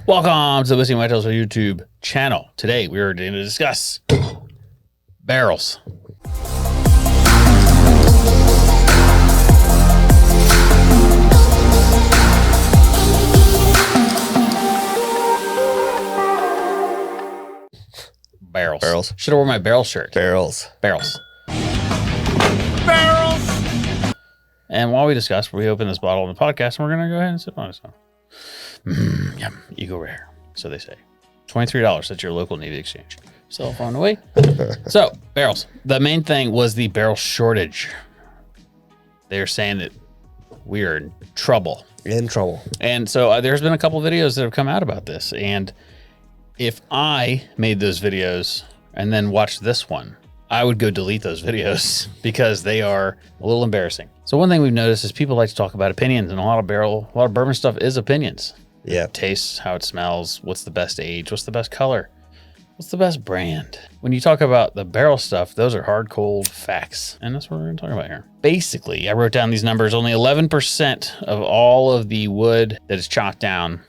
Welcome to the Whistling Whitetails YouTube channel. Today we are going to discuss barrels. Barrels. Should have worn my barrel shirt. Barrels. And while we discuss, we open this bottle on the podcast and we're going to go ahead and sip on it. So. Yum, Eagle Rare, so they say. $23 at your local Navy Exchange. Cell phone away. So, barrels. The main thing was the barrel shortage. They're saying that we are in trouble. And so there's been a couple videos that have come out about this. And if I made those videos and then watched this one, I would go delete those videos because they are a little embarrassing. So one thing we've noticed is people like to talk about opinions, and a lot of bourbon stuff is opinions. Yeah. Tastes, how it smells, what's the best age, what's the best color, what's the best brand. When you talk about the barrel stuff, those are hard, cold facts. And that's what we're going to talk about here. Basically, I wrote down these numbers. Only 11% of all of the wood that is chopped down,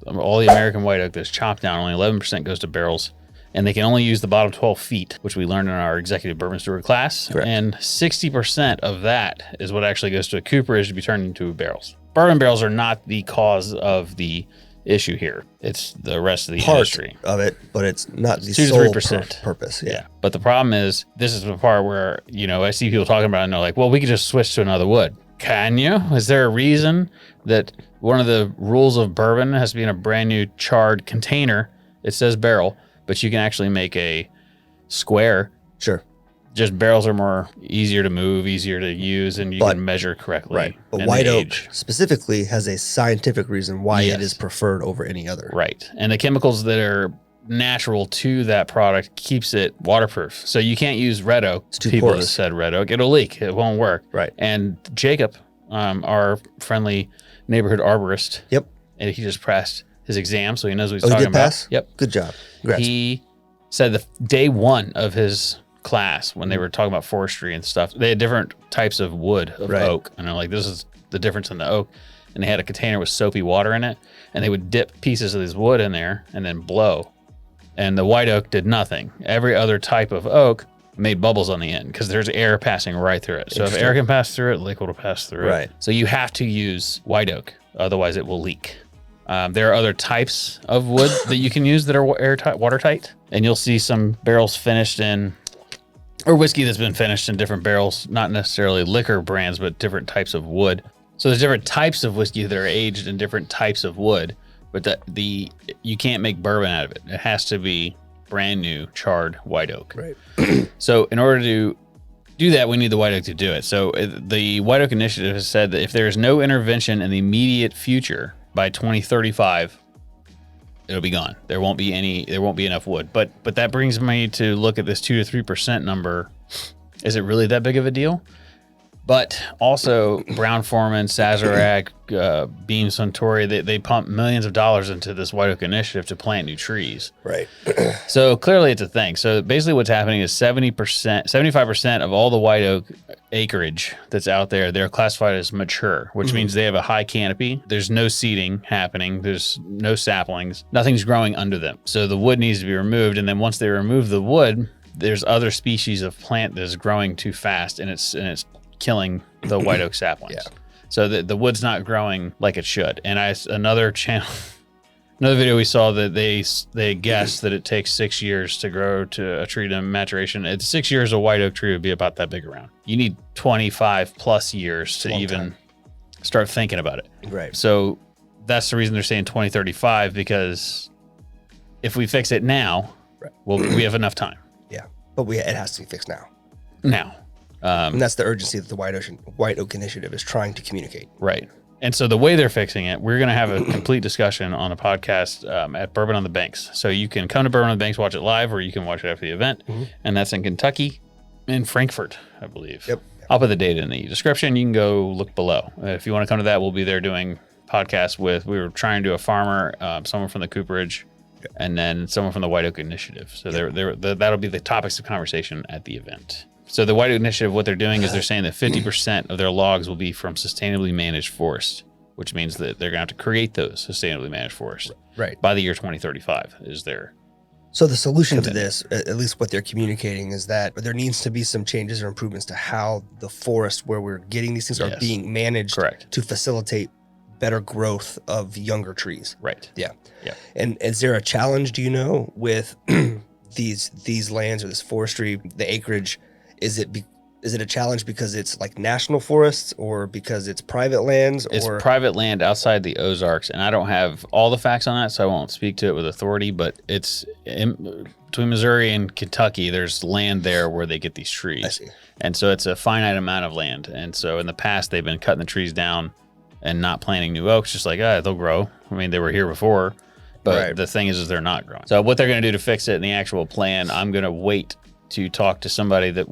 all the American white oak that's chopped down, only 11% goes to barrels. And they can only use the bottom 12 feet, which we learned in our executive bourbon steward class. Correct. And 60% of that is what actually goes to a cooperage to be turned into barrels. Bourbon barrels are not the cause of the issue here. It's the rest of the industry of it, but it's not the 2 to sole 3% purpose. Yeah. But the problem is, this is the part where, I see people talking about it and they're like, well, we could just switch to another wood. Can you? Is there a reason that one of the rules of bourbon has to be in a brand new charred container? It says barrel, but you can actually make a square. Sure. Just barrels are easier to move, easier to use, and you can measure correctly. Right. But white oak specifically has a scientific reason why it is preferred over any other. Right. And the chemicals that are natural to that product keeps it waterproof. So you can't use red oak. It's too People porous. have said red oak. It'll leak. It won't work. Right. And Jacob, our friendly neighborhood arborist, Yep. and he just passed his exam, so he knows what he's he talking did about. Pass? Yep. Good job. Congrats. He said the day one of his class, when they were talking about forestry and stuff, they had different types of wood of oak, and they're like, this is the difference in the oak. And they had a container with soapy water in it, and they would dip pieces of this wood in there and then blow. And the white oak did nothing. Every other type of oak made bubbles on the end because there's air passing right through it. So if air can pass through it, liquid will pass through it. So you have to use white oak, otherwise it will leak. There are other types of wood that you can use that are airtight, watertight, and you'll see some barrels finished in, or whiskey that's been finished in different barrels, not necessarily liquor brands, but different types of wood. So there's different types of whiskey that are aged in different types of wood, but you can't make bourbon out of it. It has to be brand new charred white oak. Right. So in order to do that, we need the white oak to do it. So the White Oak Initiative has said that if there is no intervention in the immediate future by 2035, it'll be gone. There won't be enough wood. But that brings me to look at this 2 to 3% number. Is it really that big of a deal? But also, Brown-Forman, Sazerac, Beam Suntory, they pump millions of dollars into this White Oak Initiative to plant new trees. Right. So clearly it's a thing. So basically what's happening is 75% of all the white oak acreage that's out there, they're classified as mature, which means they have a high canopy. There's no seeding happening. There's no saplings. Nothing's growing under them. So the wood needs to be removed. And then once they remove the wood, there's other species of plant that is growing too fast, and it's killing the white oak saplings. Yeah. So the wood's not growing like it should. And another video we saw that they guessed that it takes 6 years to grow to a tree to maturation. It's 6 years, a white oak tree would be about that big around. You need 25 plus years to even start thinking about it. Right. So that's the reason they're saying 2035, because if we fix it now, we have enough time. Yeah. But it has to be fixed now. And that's the urgency that the White Oak Initiative is trying to communicate. Right. And so the way they're fixing it, we're going to have a complete discussion on a podcast at Bourbon on the Banks. So you can come to Bourbon on the Banks, watch it live, or you can watch it after the event. And that's in Kentucky, in Frankfurt, I believe. Yep. I'll put the date in the description. You can go look below. If you want to come to that, we'll be there doing podcasts we were trying to do a farmer, someone from the cooperage, and then someone from the White Oak Initiative. So that'll be the topics of conversation at the event. So the White Oak Initiative, what they're doing is they're saying that 50% of their logs will be from sustainably managed forest, which means that they're going to have to create those sustainably managed forests. Right. By the year 2035 is their So the solution to this, at least what they're communicating, is that there needs to be some changes or improvements to how the forest where we're getting these things are being managed to facilitate better growth of younger trees. Right. Yeah. Yeah. And is there a challenge, do you know, with these lands or this forestry, the acreage? Is it a challenge because it's like national forests or because it's private lands? It's private land outside the Ozarks, and I don't have all the facts on that, so I won't speak to it with authority, but it's between Missouri and Kentucky, there's land there where they get these trees. I see. And so it's a finite amount of land. And so in the past, they've been cutting the trees down and not planting new oaks, just like, they'll grow. I mean, they were here before, but the thing is they're not growing. So what they're going to do to fix it in the actual plan, I'm going to wait to talk to somebody that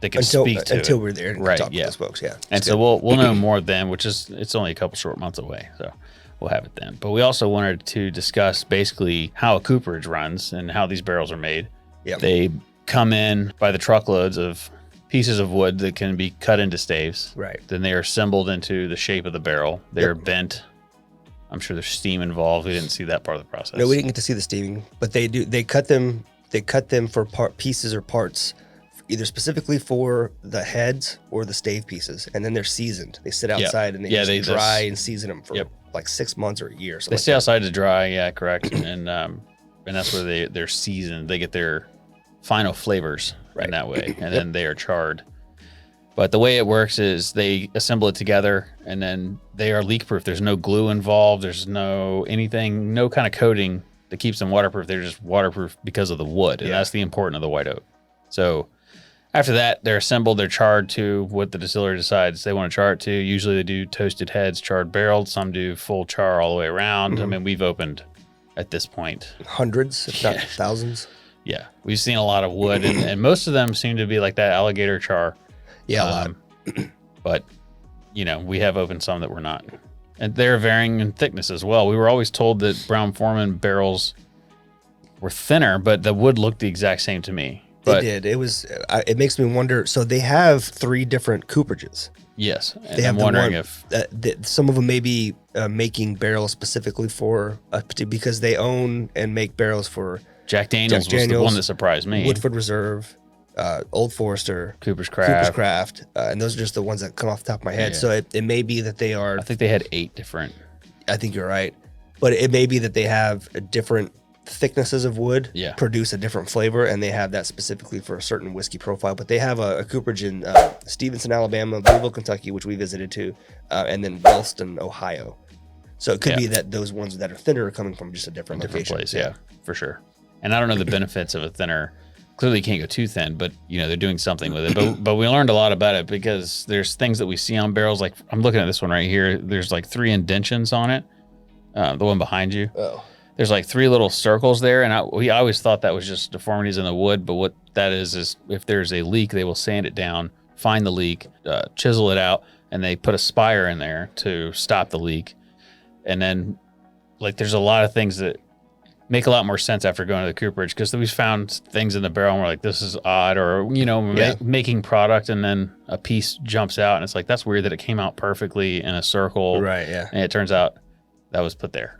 that can speak to until it. we're there and talk to those folks. Yeah. And so we'll know more then, it's only a couple short months away. So we'll have it then. But we also wanted to discuss basically how a cooperage runs and how these barrels are made. Yep. They come in by the truckloads of pieces of wood that can be cut into staves. Right. Then they are assembled into the shape of the barrel. They're bent. I'm sure there's steam involved. We didn't see that part of the process. No, we didn't get to see the steaming, but they do. They cut them for pieces or parts, either specifically for the heads or the stave pieces, and then they're seasoned. They sit outside and they dry and season them for like 6 months or a year. They stay outside to dry. Yeah, correct. and that's where they're seasoned. They get their final flavors in that way, and then they are charred. But the way it works is they assemble it together, and then they are leak proof. There's no glue involved. There's no kind of coating that keeps them waterproof. They're just waterproof because of the wood, and that's the importance of the white oak. So after that, they're assembled. They're charred to what the distillery decides they want to char it to. Usually they do toasted heads, charred barreled. Some do full char all the way around. I mean, we've opened at this point hundreds, if not thousands. Yeah, we've seen a lot of wood, and most of them seem to be like that alligator char. Yeah, a lot. But, we have opened some that were not. And they're varying in thickness as well. We were always told that Brown-Forman barrels were thinner, but the wood looked the exact same to me. It did. It makes me wonder. So they have 3 different cooperages. Yes. And I'm wondering if some of them may be making barrels specifically for because they own and make barrels for Jack Daniels was the one that surprised me. Woodford Reserve, Old Forester, Cooper's Craft, and those are just the ones that come off the top of my head. Yeah. So it may be that they are. I think they had 8 different. I think you're right, but it may be that they have different thicknesses of wood produce a different flavor, and they have that specifically for a certain whiskey profile. But they have a cooperage in Stevenson, Alabama, Louisville, Kentucky, which we visited too, and then Wellston, Ohio. So it could be that those ones that are thinner are coming from just a different location. Place. Yeah, for sure. And I don't know the benefits of a thinner. Clearly, you can't go too thin, but they're doing something with it. But we learned a lot about it because there's things that we see on barrels. Like I'm looking at this one right here. There's like 3 indentions on it. The one behind you. Oh. There's like 3 little circles there, and we always thought that was just deformities in the wood. But what that is if there's a leak, they will sand it down, find the leak, chisel it out, and they put a spire in there to stop the leak. And then, like, there's a lot of things that make a lot more sense after going to the cooperage because we found things in the barrel and we're like, this is odd, or making product and then a piece jumps out and it's like, that's weird that it came out perfectly in a circle. Right. Yeah. And it turns out that was put there.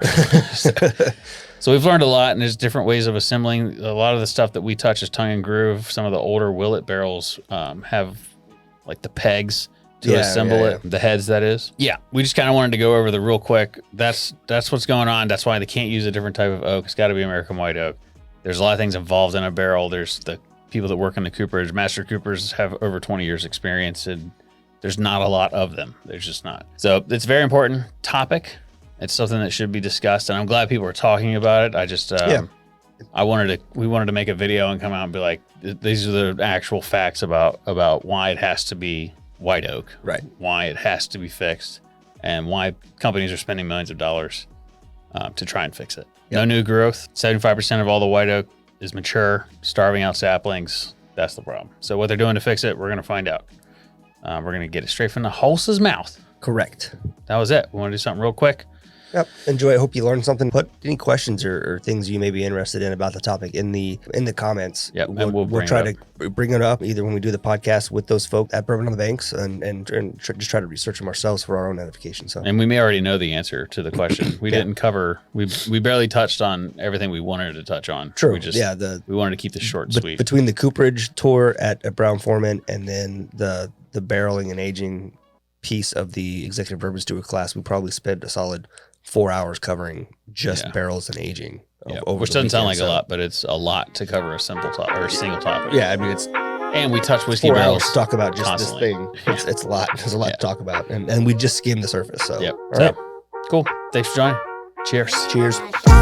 So we've learned a lot, and there's different ways of assembling. A lot of the stuff that we touch is tongue and groove. Some of the older Willet barrels have like the pegs to assemble it, the heads, that is. Yeah, we just kind of wanted to go over the real quick. That's what's going on. That's why they can't use a different type of oak. It's got to be American white oak. There's a lot of things involved in a barrel. There's the people that work in the cooperage. Master coopers have over 20 years experience, and there's not a lot of them. There's just not. So it's a very important topic. It's something that should be discussed, and I'm glad people are talking about it. I just, we wanted to make a video and come out and be like, these are the actual facts about why it has to be white oak, right? Why it has to be fixed, and why companies are spending millions of dollars to try and fix it. Yep. No new growth. 75% of all the white oak is mature, starving out saplings. That's the problem. So what they're doing to fix it, we're going to find out. We're going to get it straight from the horse's mouth. Correct. That was it. We want to do something real quick. Yep. Enjoy. I hope you learned something. Put any questions or things you may be interested in about the topic in the comments. Yep. We'll try to bring it up either when we do the podcast with those folks at Bourbon on the Banks and just try to research them ourselves for our own edification. So, and we may already know the answer to the question. We didn't cover. We barely touched on everything we wanted to touch on. True. We wanted to keep this short and sweet. Between the cooperage tour at Brown-Forman and then the barreling and aging piece of the executive bourbon steward class, we probably spent a solid 4 hours covering just barrels and aging. Which doesn't sound like a lot, but it's a lot to cover a single topic. Yeah, I mean and we touch whiskey 4 barrels hours to talk about just constantly. this thing. It's a lot. There's a lot to talk about, and we just skimmed the surface. So, all right, cool. Thanks for joining. Cheers. Cheers.